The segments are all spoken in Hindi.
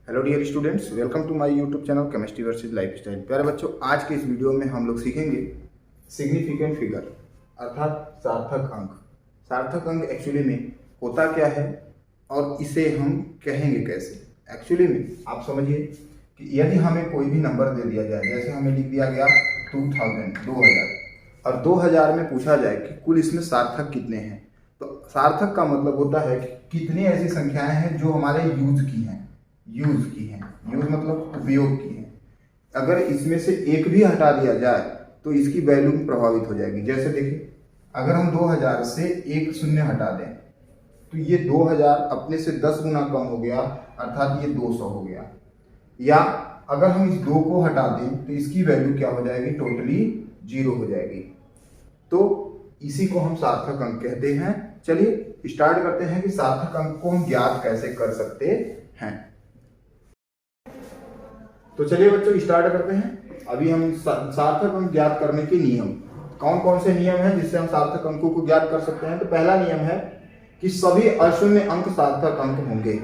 Hello dear students, welcome to my YouTube channel chemistry versus lifestyle. प्यारे बच्चों, आज के इस वीडियो में हम लोग सीखेंगे सिग्निफिकेंट फिगर अर्थात सार्थक अंक। सार्थक अंक एक्चुअली में होता क्या है और इसे हम कहेंगे कैसे। एक्चुअली में आप समझिए कि यदि हमें कोई भी नंबर दे दिया जाए, जैसे हमें लिख दिया गया 2000 और 2000 में पूछा जाए कि कुल इसमें सार्थक कितने हैं, तो सार्थक का मतलब होता है कि कितनी ऐसी संख्याएं हैं जो हमारे यूज की हैं। यूज मतलब उपयोग की है। अगर इसमें से एक भी हटा दिया जाए तो इसकी वैल्यू प्रभावित हो जाएगी। जैसे देखिए, अगर हम 2000 से एक शून्य हटा दें तो ये 2000 अपने से 10 गुना कम हो गया, अर्थात ये 200 हो गया। या अगर हम इस 2 को हटा दें तो इसकी वैल्यू क्या हो जाएगी, टोटली 0 हो जाएगी। तो इसी को हम सार्थक अंक कहते हैं। चलिए स्टार्ट करते हैं कि सार्थक अंक को हम ज्ञात कैसे कर सकते हैं। तो चलिए बच्चों स्टार्ट करते हैं। अभी हम सार्थक अंक ज्ञात करने के नियम, कौन कौन से नियम हैं जिससे हम सार्थक अंकों को ज्ञात कर सकते हैं। तो पहला नियम है कि सभी अशून्य अंक सार्थक अंक होंगे।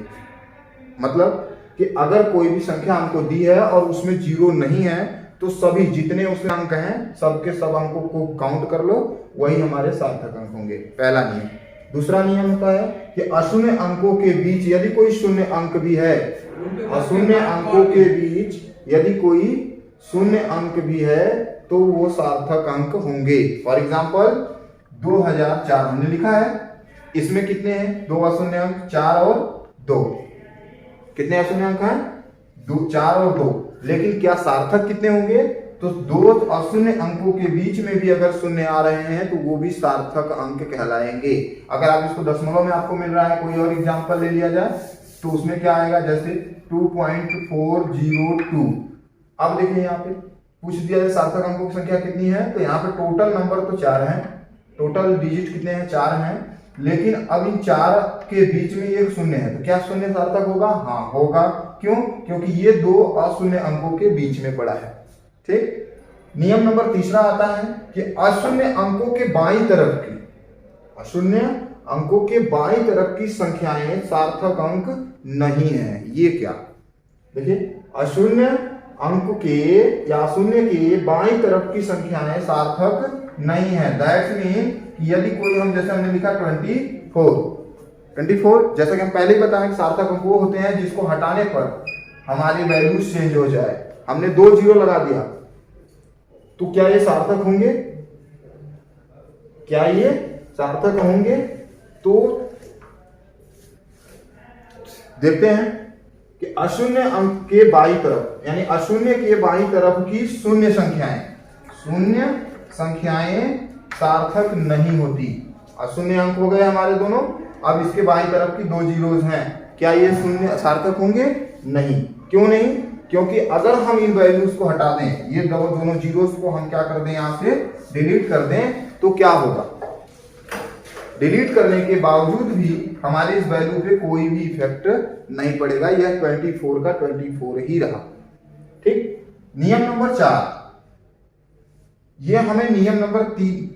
मतलब कि अगर कोई भी संख्या हमको दी है और उसमें 0 नहीं है तो सभी जितने उसमें अंक हैं सबके सब अंकों को काउंट कर लो, वही हमारे सार्थक अंक होंगे। पहला नियम। दूसरा नियम होता है कि अशून्य अंकों के बीच यदि कोई शून्य अंक भी है, अशून्य अंकों के बीच यदि कोई शून्य अंक भी है तो वो सार्थक अंक होंगे। फॉर एग्जाम्पल 2004 हमने लिखा है, इसमें कितने हैं, 2 अशून्य अंक, 4 और 2। कितने अशून्य अंक हैं, 4 और 2। लेकिन क्या सार्थक कितने होंगे, तो 2 अशून्य अंकों के बीच में भी अगर शून्य आ रहे हैं तो वो भी सार्थक अंक कहलाएंगे। अगर आप इसको दशमलव में आपको मिल रहा है, कोई और एग्जांपल ले लिया जाए तो उसमें क्या आएगा, जैसे 2.402। अब देखिए यहाँ पे पूछ दिया जाए सार्थक अंकों की संख्या कितनी है, तो यहाँ पे टोटल नंबर तो 4 हैं, टोटल डिजिट कितने हैं, 4 हैं। लेकिन अब इन 4 के बीच में एक शून्य है, तो क्या शून्य सार्थक होगा? हाँ होगा। क्यों? क्योंकि ये 2 अशून्य अंकों के बीच में पड़ा है। ठीक। नियम नंबर तीसरा आता है कि अशून्य अंकों के बाईं तरफ की, अशून्य अंकों के बाईं तरफ की संख्याएं सार्थक अंक नहीं है। ये क्या? देखिए, अशून्य अंक के या शून्य के बाईं तरफ की संख्याएं सार्थक नहीं है। दैट्स मीन कि यदि कोई, हम जैसे हमने लिखा 24, जैसा कि हम पहले ही बताया कि सार्थक अंक वो होते हैं जिसको हटाने पर हमारी वैल्यू चेंज हो जाए। हमने 2 0 लगा दिया, तो क्या ये सार्थक होंगे? क्या ये सार्थक होंगे? तो देखते हैं कि अशून्य अंक के बाईं तरफ, यानी अशून्य के बाईं तरफ की शून्य संख्याएं सार्थक नहीं होती। अशून्य अंक हो गए हमारे दोनों। अब इसके बाईं तरफ की 2 जीरोस हैं, क्या ये शून्य सार्थक होंगे? नहीं। क्यों नहीं? क्योंकि अगर हम इन वैल्यूज को हटा दें, ये दोनों जीरोस को हम क्या कर दें, यहां से डिलीट कर दें, तो क्या होगा? डिलीट करने के बावजूद भी हमारे इस वैल्यू पे कोई भी इफेक्ट नहीं पड़ेगा। यह 24 का 24 ही रहा। ठीक। नियम नंबर 4, ये हमें नियम नंबर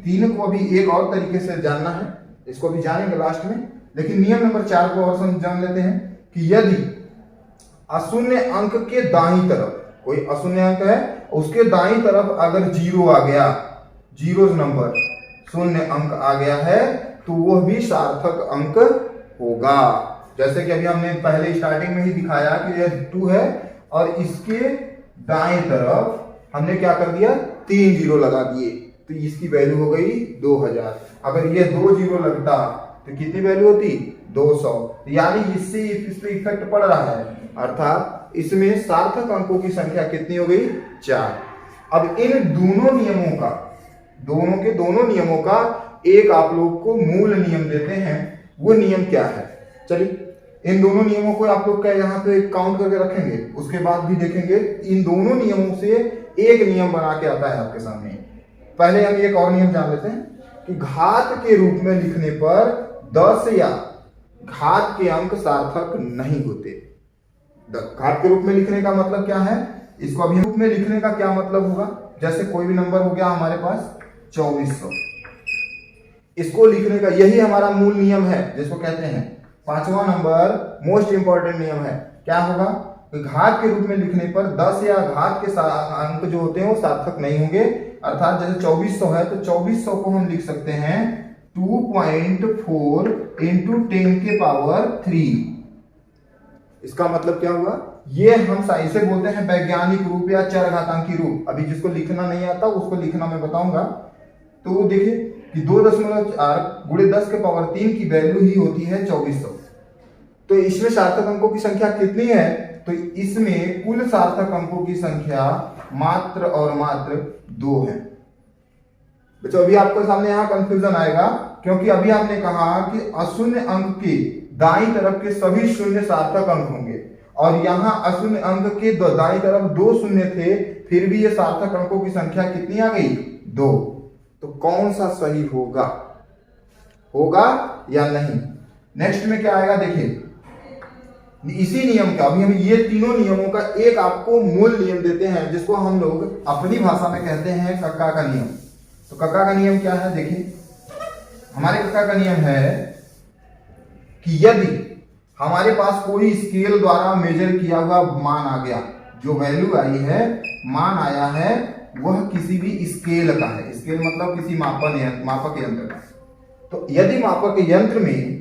3 को अभी एक और तरीके से जानना है, इसको भी जानेंगे लास्ट में। लेकिन नियम नंबर 4 को और जान लेते हैं कि यदि अशून्य अंक के दाईं तरफ, कोई अशून्य अंक है, उसके दाईं तरफ अगर 0 आ गया, जीरो नंबर, शून्य अंक आ गया है, तो वह भी सार्थक अंक होगा। जैसे कि अभी हमने पहले स्टार्टिंग में ही दिखाया कि यह 2 है और इसके दाएं तरफ हमने क्या कर दिया, 3 0 लगा दिए, तो इसकी वैल्यू हो गई 2000। अगर ये 2 0 लगता तो कितनी वैल्यू होती, 200। यानी इससे इस पे इफेक्ट पड़ रहा है, अर्थात इसमें सार्थक अंकों की संख्या कितनी हो गई, 4। अब इन दोनों नियमों का एक आप लोग को मूल नियम देते हैं। वो नियम क्या है? चलिए इन दोनों नियमों को आप लोग क्या यहाँ पे काउंट करके रखेंगे, उसके बाद भी देखेंगे। इन दोनों नियमों से एक नियम बना के आता है आपके सामने। पहले हम एक और नियम जान लेते हैं कि घात के रूप में लिखने पर 10 या घात के अंक सार्थक नहीं होते। घात के रूप में लिखने का मतलब क्या है, इसको अभी रूप में लिखने का क्या मतलब होगा? जैसे कोई भी नंबर हो गया हमारे पास 2400, इसको लिखने का यही हमारा मूल नियम है, जिसको कहते हैं 5वां नंबर मोस्ट इंपॉर्टेंट नियम है। क्या होगा? घात के रूप में लिखने पर 10 या घात के अंक जो होते हैं वो सार्थक नहीं होंगे। अर्थात जैसे 2400 है तो 2400 को हम लिख सकते हैं 2.4 इंटू 10 के पावर 3। इसका मतलब क्या हुआ, ये हम इसे बोलते हैं वैज्ञानिक रूप या चरघातांकी रूप। अभी जिसको लिखना नहीं आता उसको लिखना मैं बताऊंगा। तो देखिए कि 2.4 गुणे 10 के पावर 3 की वैल्यू ही होती है 2400। तो इसमें सार्थक अंकों की संख्या कितनी है, तो इसमें कुल सार्थक अंकों की संख्या मात्र और मात्र 2 है। बच्चों अभी आपके सामने यहाँ कंफ्यूजन आएगा, क्योंकि अभी आपने कहा कि अशून्य अंक के दाईं तरफ के सभी शून्य सार्थक अंक होंगे, और यहाँ अशून्य अंक के दाईं तरफ 2 शून्य थे, फिर भी ये सार्थक अंकों की संख्या कितनी आ गई, 2। तो कौन सा सही होगा या नहीं। नेक्स्ट में क्या आएगा देखिए, इसी नियम का अभी हम ये तीनों नियमों का एक आपको मूल नियम देते हैं, जिसको हम लोग अपनी भाषा में कहते हैं कक्का का नियम। तो कक्का का नियम क्या है, देखिए हमारे कक्का का नियम है कि यदि हमारे पास कोई स्केल द्वारा मेजर किया हुआ मान आ गया, जो वैल्यू आई है, मान आया है, वह किसी भी स्केल का है। स्केल मतलब किसी मापक यंत्र का। तो यदि मापक यंत्र में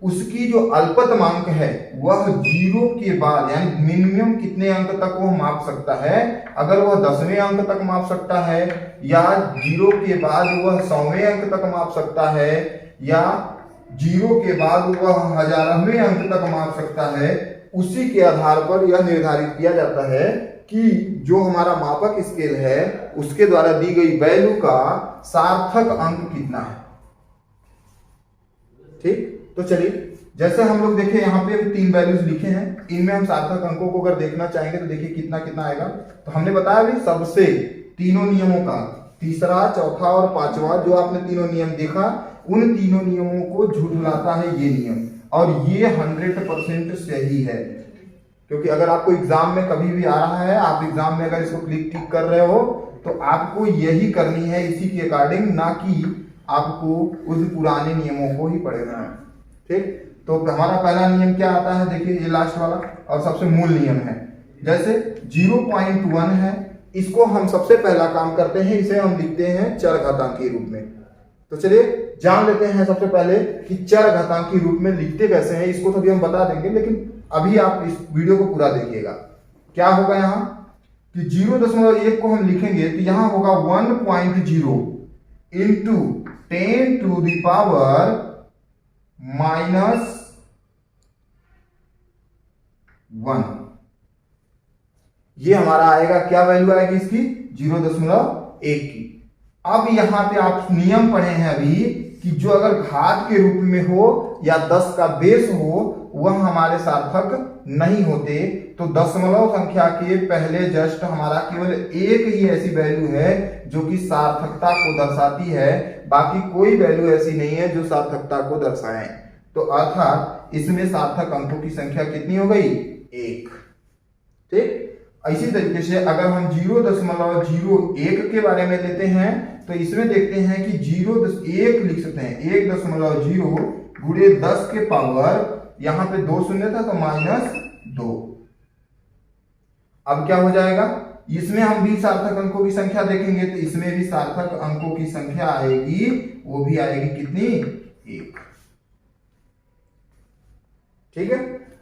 उसकी जो अल्पतमांक है वह 0 के बाद यानी मिनिमम कितने अंक तक वो माप सकता है, अगर वह 10वें अंक तक माप सकता है, या 0 के बाद वह 100वें अंक तक माप सकता है, या 0 के बाद वह 1000वें अंक तक माप सकता है, उसी के आधार पर यह निर्धारित किया जाता है कि जो हमारा मापक स्केल है उसके द्वारा दी गई वैल्यू का सार्थक अंक कितना है। ठीक, तो चलिए जैसे हम लोग देखें यहाँ पे 3 वैल्यूज लिखे हैं, इनमें हम सार्थक अंकों को अगर देखना चाहेंगे तो देखिए कितना कितना आएगा। तो हमने बताया भी सबसे तीनों नियमों का, तीसरा, चौथा और पांचवा, जो आपने तीनों नियम देखा, उन तीनों नियमों को झुठलाता है ये नियम, और ये 100% सही है। क्योंकि अगर आपको एग्जाम में कभी भी आ रहा है, आप एग्जाम में अगर इसको क्लिक टिक कर रहे हो, तो आपको यही करनी है इसी के अकॉर्डिंग, ना कि आपको उस पुराने नियमों को ही पढ़ना है। ठीक, तो हमारा पहला नियम क्या आता है, देखिए ये लास्ट वाला और सबसे मूल नियम है। जैसे 0.1 है, इसको हम सबसे पहला काम करते हैं, इसे हम लिखते हैं चरघातांकी रूप में। तो चलिए जान लेते हैं सबसे पहले कि चरघातांकी रूप में लिखते कैसे हैं। इसको तो अभी हम बता देंगे, लेकिन अभी आप इस वीडियो को पूरा देखिएगा। क्या होगा यहाँ कि 0.1 को हम लिखेंगे तो यहाँ होगा 1.0 इंटू 10 टू द पावर -1। ये हमारा आएगा, क्या वैल्यू आएगी इसकी, 0.1 की। अब यहां पे आप नियम पढ़े हैं अभी कि जो अगर घात के रूप में हो या 10 का बेस हो, वह हमारे सार्थक नहीं होते। तो दशमलव संख्या के पहले जस्ट हमारा केवल एक ही ऐसी वैल्यू है जो कि सार्थकता को दर्शाती है, बाकी कोई वैल्यू ऐसी नहीं है जो सार्थकता को दर्शाए। तो अर्थात इसमें सार्थक अंकों की संख्या कितनी हो गई, 1। ठीक, इसी तरीके से अगर हम 0.01 के बारे में लेते हैं तो इसमें देखते हैं कि 0.1 लिख सकते हैं, 1.0 गुणे 10 के पावर, यहां पे 2 शून्य था तो -2। अब क्या हो जाएगा, इसमें हम भी सार्थक अंकों की संख्या देखेंगे तो इसमें भी सार्थक अंकों की संख्या आएगी, वो भी आएगी कितनी, 1। ठीक है,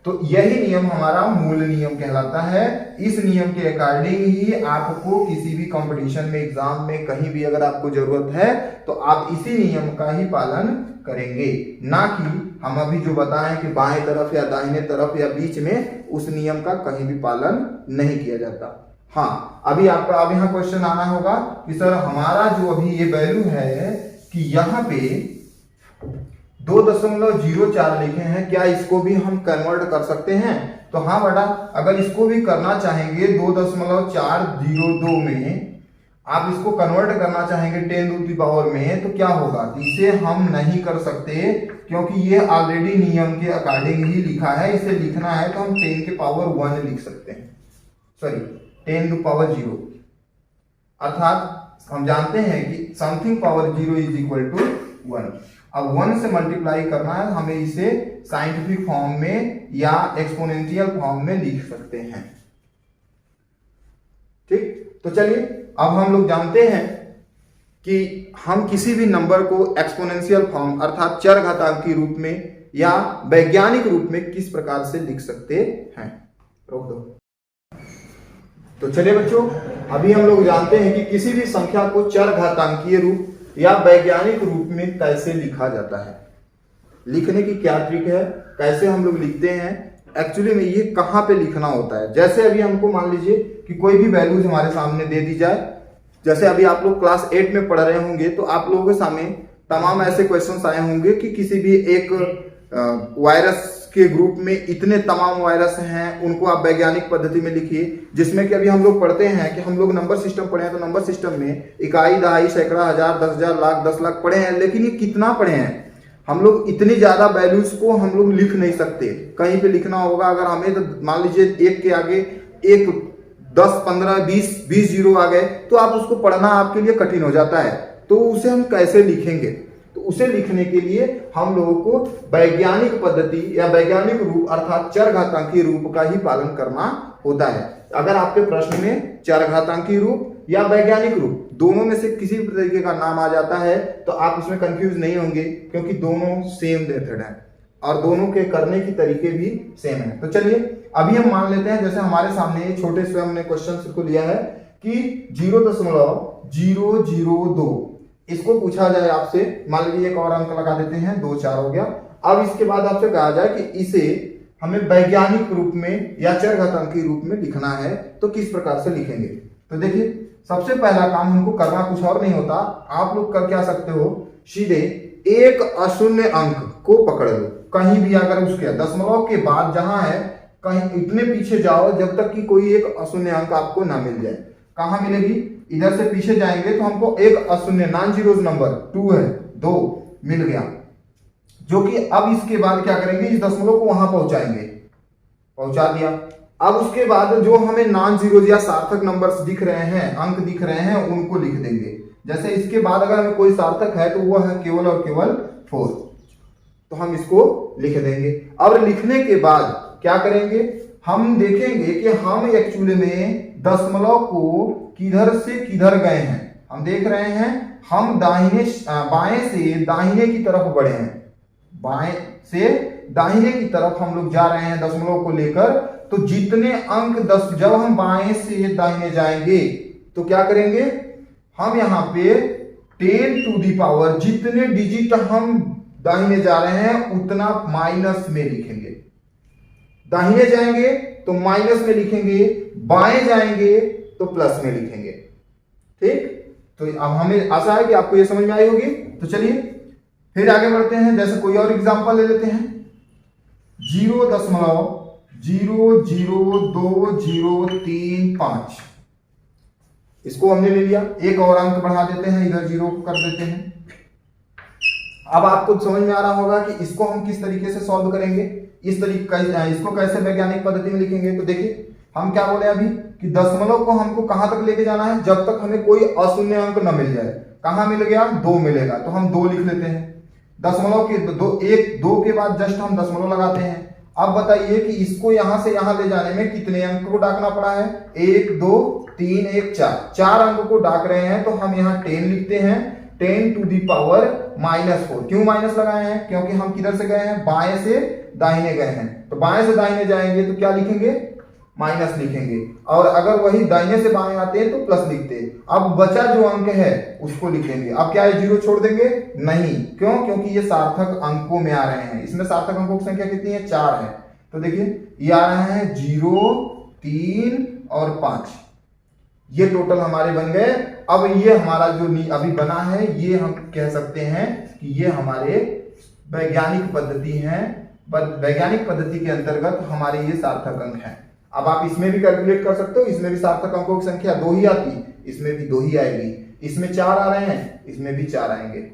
तो यही नियम हमारा मूल नियम कहलाता है। इस नियम के अकॉर्डिंग ही आपको किसी भी कंपटीशन में, एग्जाम में, कहीं भी अगर आपको जरूरत है तो आप इसी नियम का ही पालन करेंगे, ना कि हम अभी जो बताएं कि बाएं तरफ या दाहिने तरफ या बीच में, उस नियम का कहीं भी पालन नहीं किया जाता। हाँ, अभी आपका अब यहाँ क्वेश्चन आना होगा कि सर हमारा जो अभी ये वैल्यू है कि यहाँ पे 2.04 लिखे हैं, क्या इसको भी हम कन्वर्ट कर सकते हैं? तो हाँ बेटा, अगर इसको भी करना चाहेंगे 2.402 में, आप इसको कन्वर्ट करना चाहेंगे 10 टू द पावर में, तो क्या होगा, इसे हम नहीं कर सकते, क्योंकि ये ऑलरेडी नियम के अकॉर्डिंग ही लिखा है। इसे लिखना है तो हम 10 के पावर 1 लिख सकते हैं, सॉरी 10 टू पावर 0। अर्थात हम जानते हैं कि something power 0 is equal to 1। अब 1 से मल्टीप्लाई करना है, हमें इसे साइंटिफिक फॉर्म में या एक्सपोनेंशियल फॉर्म में लिख सकते हैं। ठीक, तो चलिए अब हम लोग जानते हैं कि हम किसी भी नंबर को एक्सपोनेंशियल फॉर्म अर्थात चरघातांकी रूप में या वैज्ञानिक रूप में किस प्रकार से लिख सकते हैं। रोक दो। तो चलिए बच्चों, अभी हम लोग जानते हैं कि किसी भी संख्या को चरघातांकीय रूप या वैज्ञानिक रूप में कैसे लिखा जाता है, लिखने की क्या ट्रिक है, कैसे हम लोग लिखते हैं, एक्चुअली में ये कहाँ पे लिखना होता है। जैसे अभी हमको मान लीजिए कि कोई भी वैल्यूज हमारे सामने दे दी जाए, जैसे अभी आप लोग क्लास 8 में पढ़ रहे होंगे तो आप लोगों के सामने तमाम ऐसे क्वेश्चंस आए होंगे कि किसी भी एक वायरस के ग्रुप में इतने तमाम वायरस हैं, उनको आप वैज्ञानिक पद्धति में लिखिए। जिसमें कि अभी हम लोग पढ़ते हैं कि हम लोग नंबर सिस्टम पढ़े हैं, तो नंबर सिस्टम में इकाई, दहाई, सैकड़ा, हजार, 10,000, लाख, 10 लाख पढ़े हैं, लेकिन ये कितना पढ़े हैं हम लोग, इतनी ज्यादा वैल्यूज को हम लोग लिख नहीं सकते। कहीं पे लिखना होगा अगर हमें, तो मान लीजिए एक के आगे एक 10, 15, 20 जीरो आ गए तो आप उसको पढ़ना आपके लिए कठिन हो जाता है। तो उसे हम कैसे लिखेंगे, तो उसे लिखने के लिए हम लोगों को वैज्ञानिक पद्धति या वैज्ञानिक रूप अर्थात चरघातांकी रूप का ही पालन करना होता है। अगर आपके प्रश्न में चरघातांकी रूप या वैज्ञानिक रूप दोनों में से किसी भी तरीके का नाम आ जाता है तो आप इसमें कंफ्यूज नहीं होंगे, क्योंकि दोनों सेम मेथड है और दोनों के करने की तरीके भी सेम है। तो चलिए अभी हम मान लेते हैं, जैसे हमारे सामने ये छोटे से हमने क्वेश्चन को लिया है कि 0.002 इसको पूछा जाए आपसे, मान लीजिए एक और अंक लगा देते हैं, 2 4 हो गया। अब इसके बाद आपसे कहा जाए कि इसे हमें वैज्ञानिक रूप में या चरघातांकी रूप में लिखना है, तो किस प्रकार से लिखेंगे। तो देखिए सबसे पहला काम हमको करना कुछ और नहीं होता, आप लोग कर क्या सकते हो, सीधे एक अशून्य अंक को पकड़ लो, कहीं भी अगर उसके दशमलव के बाद जहां है कहीं इतने पीछे जाओ जब तक कि कोई एक अशून्य अंक आपको ना मिल जाए। कहां मिलेगी, इधर से पीछे जाएंगे तो हमको एक अशून्य नॉन जीरोज नंबर 2 है, 2 मिल गया, जो कि अब इसके बाद क्या करेंगे, इस दशमलव को वहां पहुंचाएंगे, पहुंचा दिया। अब उसके बाद जो हमें नॉन जीरोज या सार्थक नंबर्स दिख रहे हैं, अंक दिख रहे हैं, उनको लिख देंगे। जैसे इसके बाद अगर हमें कोई सार्थक है तो वो है केवल और केवल 4, तो हम इसको लिख देंगे। अब लिखने के बाद क्या करेंगे, हम देखेंगे कि हम एक्चुअली में दशमलव को किधर से किधर गए हैं। हम देख रहे हैं हम बाएं से दाहिने की तरफ बढ़े हैं, बाएं से दाहिने की तरफ हम लोग जा रहे हैं दशमलव को लेकर। तो जितने अंक जब हम बाएं से दाहिने जाएंगे तो क्या करेंगे, हम यहाँ पे 10 टू दी पावर जितने डिजिट हम दाहिने जा रहे हैं उतना माइनस में लिखेंगे। दाहिने जाएंगे तो माइनस में लिखेंगे, बाएं जाएंगे तो प्लस में लिखेंगे। ठीक, तो अब हमें आशा है कि आपको ये समझ में आई होगी। तो चलिए फिर आगे बढ़ते हैं, जैसे कोई और एग्जांपल ले लेते हैं, 0.00235 इसको हमने ले लिया, एक और अंक बढ़ा देते हैं, इधर 0 कर देते हैं। अब आपको समझ में आ रहा होगा कि इसको हम किस तरीके से सॉल्व करेंगे, इस तरीके इसको कैसे वैज्ञानिक पद्धति में लिखेंगे। तो देखिए हम क्या बोले अभी कि दशमलव को हमको कहां तक लेके जाना है, जब तक हमें कोई अशून्य अंक न मिल जाए। कहां मिल गया, 2 मिलेगा, तो हम 2 लिख लेते हैं। दशमलव के 2 के बाद जस्ट हम दशमलव लगाते हैं। अब बताइए कि इसको यहां से यहां ले जाने में कितने अंक को डाकना पड़ा है, 1 2 3 1 4 अंक को डाक रहे हैं। तो हम यहाँ 10 लिखते हैं, 10 टू दी पावर -4। क्यों माइनस लगाए हैं, क्योंकि हम किधर से गए हैं, बाएं से दाहिने गए हैं। तो बाएं से दाहिने जाएंगे तो क्या लिखेंगे, माइनस लिखेंगे, और अगर वही दाहिने से बाएं आते हैं तो प्लस लिखते हैं। अब बचा जो अंक है उसको लिखेंगे। अब क्या है, 0 छोड़ देंगे, नहीं, क्यों, क्योंकि ये सार्थक अंकों में आ रहे हैं। इसमें सार्थक अंकों की संख्या कितनी है, 4 है। तो देखिए ये आ रहे हैं 0 3 और 5, ये टोटल हमारे बन गए। अब ये हमारा जो अभी बना है ये हम कह सकते हैं कि ये हमारे वैज्ञानिक पद्धति है, वैज्ञानिक पद्धति के अंतर्गत हमारे ये सार्थक अंक हैं। अब आप इसमें भी कैलकुलेट कर सकते हो, इसमें भी सार्थक अंकों की संख्या 2 ही आती, इसमें भी 2 ही आएगी। इसमें 4 आ रहे हैं, इसमें भी 4 आएंगे।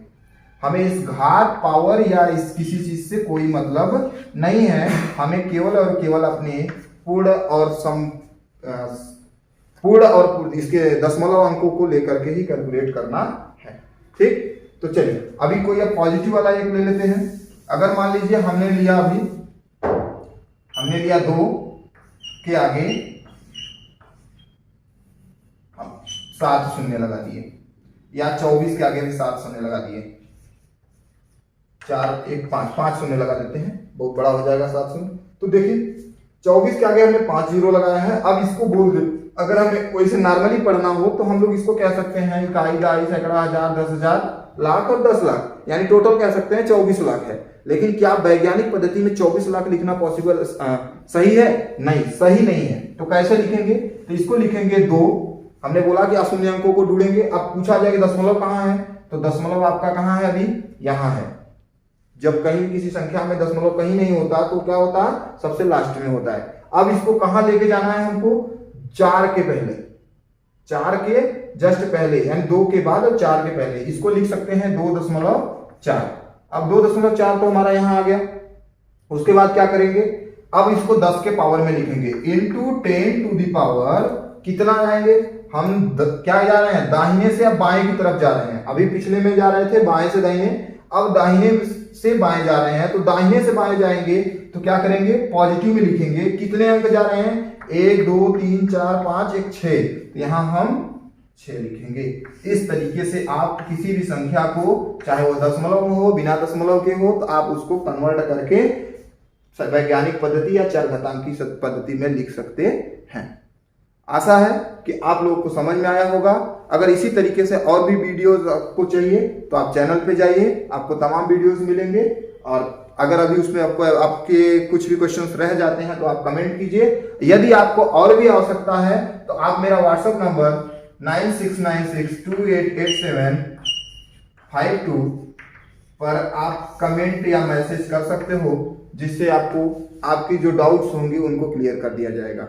हमें इस घात, पावर या इस किसी चीज से कोई मतलब नहीं है, हमें केवल और केवल अपने पूर्ण और इसके दशमलव अंकों को लेकर के ही कैलकुलेट करना है। ठीक, तो चलिए अभी कोई अब पॉजिटिव वाला एक ले लेते हैं। अगर मान लीजिए हमने लिया 2 के आगे 7 शून्य लगा दिए, या 24 के आगे भी 7 शून्य लगा दिए, 4 1 5 शून्य लगा देते हैं, बहुत बड़ा हो जाएगा 7 शून्य। तो देखिए 24 के आगे हमने 5 जीरो लगाया है। अब इसको बोल दे, अगर हमें वैसे नॉर्मली पढ़ना हो तो हम लोग इसको कह सकते हैं इकाई, दहाई, सैकड़ा, हजार, 10,000, लाख और 10 लाख, यानी टोटल कह सकते हैं 24 लाख है। लेकिन क्या वैज्ञानिक पद्धति में 24 लाख लिखना पॉसिबल सही है? नहीं, सही नहीं है। तो कैसे लिखेंगे? तो इसको लिखेंगे 2, हमने बोला कि अशून्य अंकों को ढूंढेंगे। अब पूछा जाए कि दशमलव कहाँ है, तो दशमलव आपका कहाँ है? अभी यहाँ है। जब कहीं किसी संख्या में दशमलव कहीं नहीं होता तो क्या होता है? सबसे लास्ट में होता है। अब इसको कहाँ लेके जाना है हमको? 4 के पहले, 4 के जस्ट पहले, यानी 2 के बाद और 4 के पहले। इसको लिख सकते हैं 2.4। अब 2.4 तो हमारा यहां आ गया। उसके बाद क्या करेंगे? अब इसको 10 के पावर में लिखेंगे, इंटू 10 टू द पावर कितना जाएंगे हम? क्या जा रहे हैं? दाहिने से अब बाएं की तरफ जा रहे हैं। अभी पिछले में जा रहे थे बाएं से दाहिने, अब दाहिने से बाएं जा रहे हैं। तो दाहिने से बाएं जाएंगे तो क्या करेंगे? पॉजिटिव में लिखेंगे। कितने अंक जा रहे हैं? 1 2 3 4 5 1 6, तो यहां हम 6 लिखेंगे। इस तरीके से आप किसी भी संख्या को, चाहे वो दशमलव में हो, बिना दशमलव के हो, तो आप उसको कन्वर्ट करके वैज्ञानिक पद्धति या चरघातांकी पद्धति में लिख सकते हैं। आशा है कि आप लोगों को समझ में आया होगा। अगर इसी तरीके से और भी वीडियोस आपको चाहिए तो आप चैनल पे जाइए, आपको तमाम वीडियोस मिलेंगे। और अगर अभी उसमें आपको आपके कुछ भी क्वेश्चंस रह जाते हैं तो आप कमेंट कीजिए। यदि आपको और भी आवश्यकता है तो आप मेरा व्हाट्सएप नंबर 9696288752 पर आप कमेंट या मैसेज कर सकते हो, जिससे आपको आपकी जो डाउट्स होंगे उनको क्लियर कर दिया जाएगा।